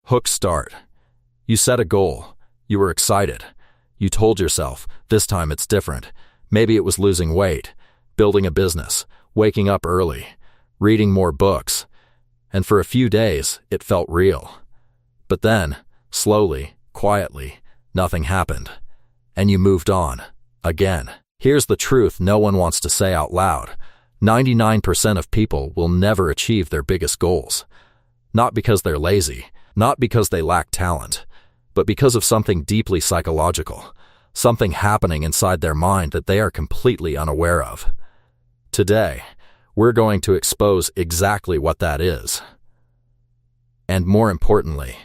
Hook start. You set a goal. You were excited. You told yourself, this time it's different. Maybe it was losing weight, building a business, waking up early, reading more books. And for a few days, it felt real. But then, slowly, quietly, nothing happened. And you moved on. Again. Here's the truth no one wants to say out loud. 99% of people will never achieve their biggest goals. Not because they're lazy, not because they lack talent, but because of something deeply psychological, something happening inside their mind that they are completely unaware of. Today, we're going to expose exactly what that is. And more importantly,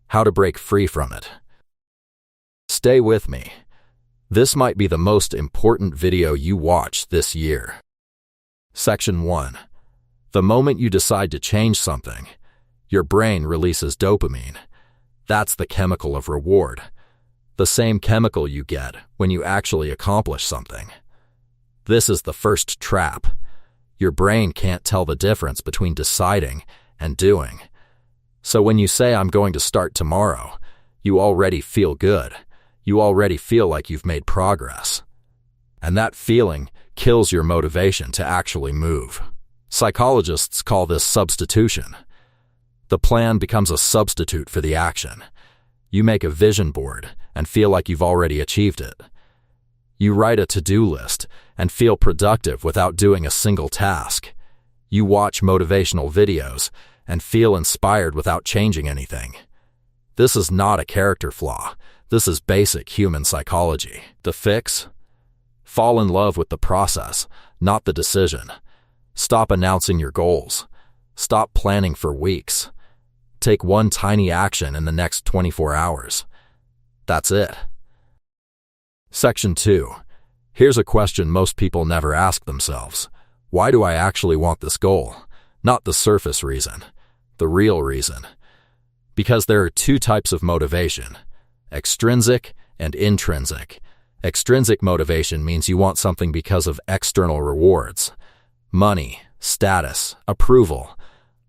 how to break free from it. Stay with me. This might be the most important video you watch this year. Section 1. The moment you decide to change something, your brain releases dopamine. That's the chemical of reward. The same chemical you get when you actually accomplish something. This is the first trap. Your brain can't tell the difference between deciding and doing. So when you say, I'm going to start tomorrow, you already feel good. You already feel like you've made progress. And that feeling kills your motivation to actually move. Psychologists call this substitution. The plan becomes a substitute for the action. You make a vision board and feel like you've already achieved it. You write a to-do list and feel productive without doing a single task. You watch motivational videos and feel inspired without changing anything. This is not a character flaw. This is basic human psychology. The fix? Fall in love with the process, not the decision. Stop announcing your goals. Stop planning for weeks. Take one tiny action in the next 24 hours. That's it. Section 2. Here's a question most people never ask themselves. Why do I actually want this goal? Not the surface reason, the real reason. Because there are two types of motivation: extrinsic and intrinsic. Extrinsic motivation means you want something because of external rewards. Money, status, approval,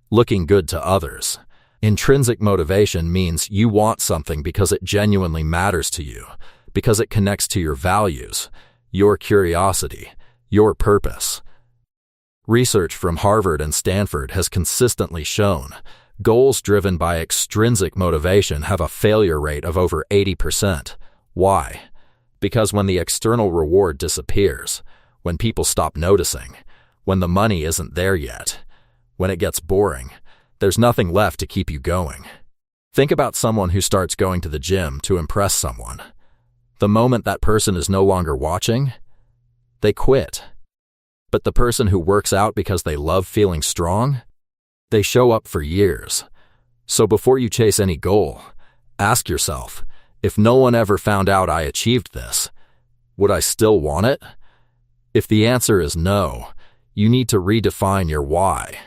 looking good to others. Intrinsic motivation means you want something because it genuinely matters to you, because it connects to your values, your curiosity, your purpose. Research from Harvard and Stanford has consistently shown goals driven by extrinsic motivation have a failure rate of over 80%. Why? Because when the external reward disappears, when people stop noticing, when the money isn't there yet, when it gets boring, there's nothing left to keep you going. Think about someone who starts going to the gym to impress someone. The moment that person is no longer watching, they quit. But the person who works out because they love feeling strong, they show up for years. So before you chase any goal, ask yourself, if no one ever found out I achieved this, would I still want it? If the answer is no, you need to redefine your why.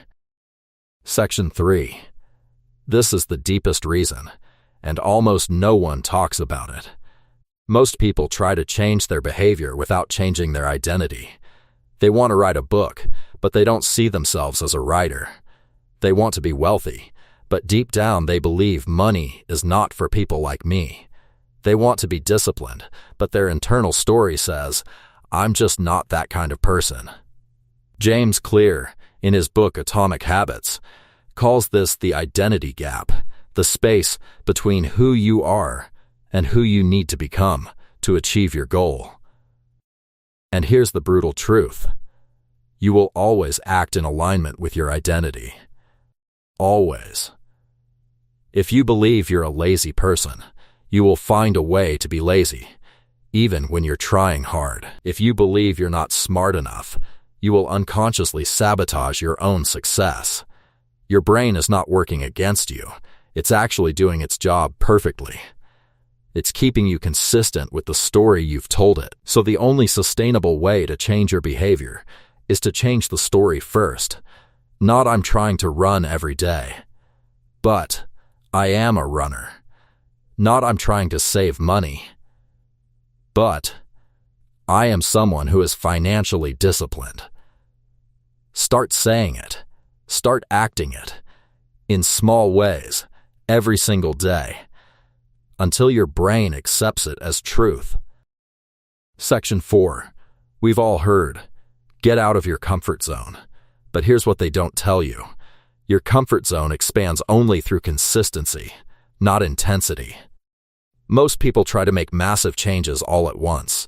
Section 3. This is the deepest reason, and almost no one talks about it. Most people try to change their behavior without changing their identity. They want to write a book, but they don't see themselves as a writer. They want to be wealthy, but deep down they believe money is not for people like me. They want to be disciplined, but their internal story says, I'm just not that kind of person. James Clear, in his book Atomic Habits, calls this the identity gap, the space between who you are and who you need to become to achieve your goal. And here's the brutal truth. You will always act in alignment with your identity. Always. If you believe you're a lazy person, you will find a way to be lazy, even when you're trying hard. If you believe you're not smart enough, you will unconsciously sabotage your own success. Your brain is not working against you. It's actually doing its job perfectly. It's keeping you consistent with the story you've told it. So the only sustainable way to change your behavior is to change the story first. Not I'm trying to run every day, but I am a runner. Not I'm trying to save money, but I am someone who is financially disciplined. Start saying it. Start acting it. In small ways, every single day, until your brain accepts it as truth. Section 4. We've all heard, get out of your comfort zone. But here's what they don't tell you. Your comfort zone expands only through consistency, not intensity. Most people try to make massive changes all at once.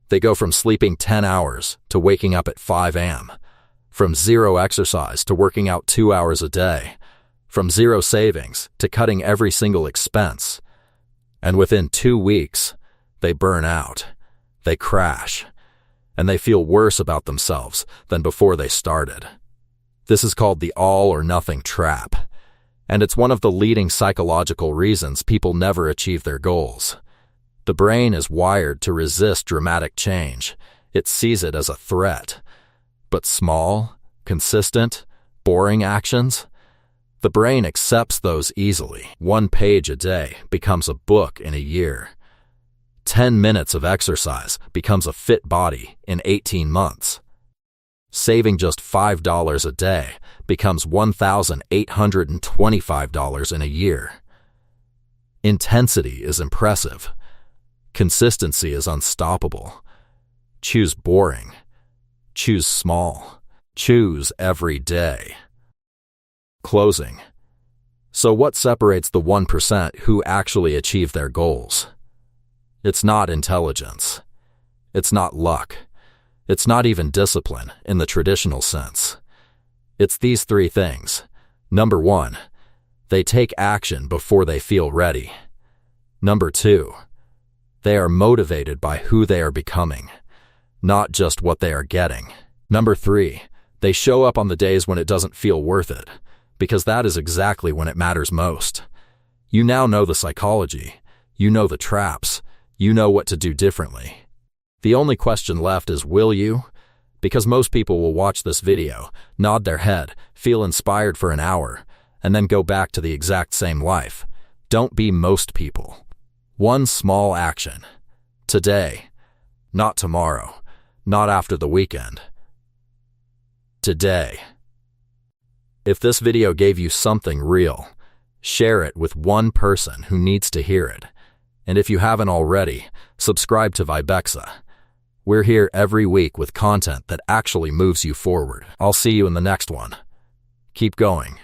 They go from sleeping 10 hours to waking up at 5 a.m., from zero exercise to working out 2 hours a day, from zero savings to cutting every single expense. And within 2 weeks, they burn out, they crash, and they feel worse about themselves than before they started. This is called the all or nothing trap, and it's one of the leading psychological reasons people never achieve their goals. The brain is wired to resist dramatic change. It sees it as a threat. But small, consistent, boring actions? The brain accepts those easily. 1 page a day becomes a book in a year. 10 minutes of exercise becomes a fit body in 18 months. Saving just $5 a day becomes $1,825 in a year. Intensity is impressive. Consistency is unstoppable. Choose boring. Choose small. Choose every day. Closing. So what separates the 1% who actually achieve their goals? It's not intelligence. It's not luck. It's not even discipline in the traditional sense. It's these 3 things. Number 1, they take action before they feel ready. Number 2, they are motivated by who they are becoming, not just what they are getting. Number 3, they show up on the days when it doesn't feel worth it, because that is exactly when it matters most. You now know the psychology. You know the traps. You know what to do differently. The only question left is, will you? Because most people will watch this video, nod their head, feel inspired for an hour, and then go back to the exact same life. Don't be most people. 1 small action. Today. Not tomorrow. Not after the weekend. Today. If this video gave you something real, share it with one person who needs to hear it. And if you haven't already, subscribe to Vibexa. We're here every week with content that actually moves you forward. I'll see you in the next one. Keep going.